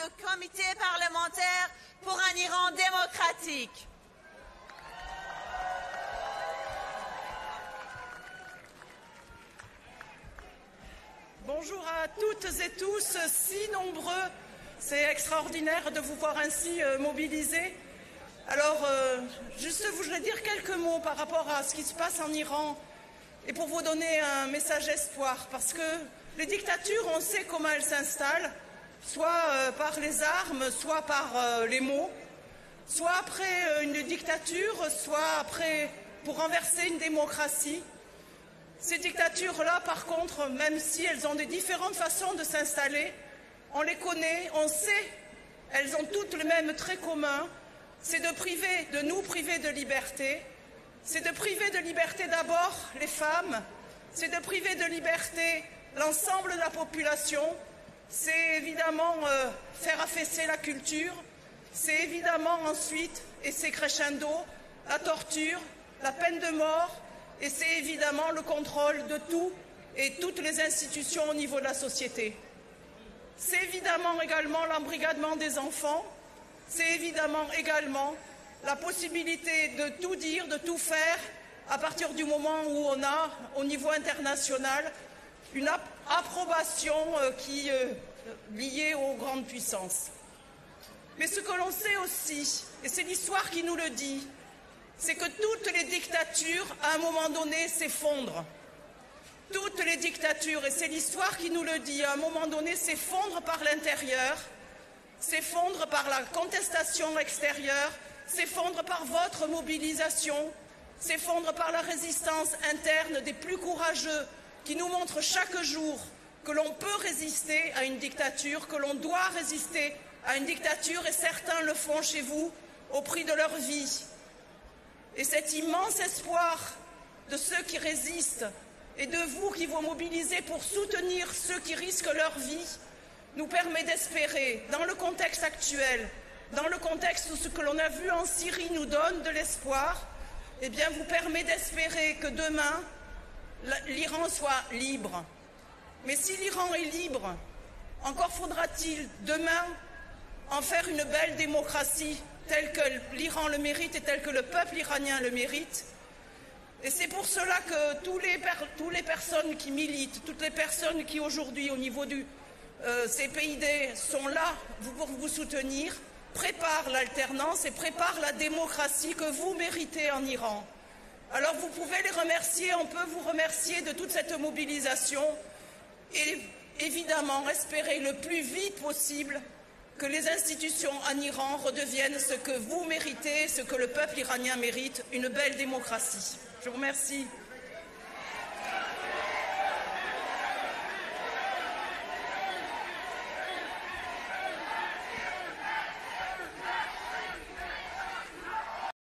du comité parlementaire pour un Iran démocratique. Bonjour à toutes et tous, si nombreux, c'est extraordinaire de vous voir ainsi mobilisés. Alors, juste, je voudrais dire quelques mots par rapport à ce qui se passe en Iran et pour vous donner un message d'espoir, parce que les dictatures, on sait comment elles s'installent, soit par les armes, soit par les mots, soit après une dictature, soit après pour renverser une démocratie. Ces dictatures-là, par contre, même si elles ont des différentes façons de s'installer, on les connaît, on sait, elles ont toutes le même trait commun, c'est de nous priver de liberté. C'est de priver de liberté d'abord les femmes, c'est de priver de liberté l'ensemble de la population, c'est évidemment faire affaisser la culture, c'est évidemment ensuite, et c'est crescendo, la torture, la peine de mort, et c'est évidemment le contrôle de tout et toutes les institutions au niveau de la société. C'est évidemment également l'embrigadement des enfants, c'est évidemment également la possibilité de tout dire, de tout faire, à partir du moment où on a, au niveau international, une approbation qui est liée aux grandes puissances. Mais ce que l'on sait aussi, et c'est l'histoire qui nous le dit, c'est que toutes les dictatures, à un moment donné, s'effondrent. Toutes les dictatures, et c'est l'histoire qui nous le dit, à un moment donné, s'effondrent par l'intérieur, s'effondrent par la contestation extérieure, s'effondrent par votre mobilisation, s'effondrent par la résistance interne des plus courageux qui nous montrent chaque jour que l'on peut résister à une dictature, que l'on doit résister à une dictature, et certains le font chez vous au prix de leur vie. Et cet immense espoir de ceux qui résistent et de vous qui vous mobilisez pour soutenir ceux qui risquent leur vie nous permet d'espérer, dans le contexte actuel, dans le contexte où ce que l'on a vu en Syrie nous donne de l'espoir, eh bien, vous permet d'espérer que demain, l'Iran soit libre. Mais si l'Iran est libre, encore faudra-t-il demain en faire une belle démocratie telle que l'Iran le mérite et telle que le peuple iranien le mérite. Et c'est pour cela que toutes les personnes qui militent, toutes les personnes qui aujourd'hui au niveau du CPID sont là pour vous soutenir, préparent l'alternance et préparent la démocratie que vous méritez en Iran. Alors vous pouvez les remercier, on peut vous remercier de toute cette mobilisation et évidemment espérer le plus vite possible que les institutions en Iran redeviennent ce que vous méritez, ce que le peuple iranien mérite, une belle démocratie. Je vous remercie.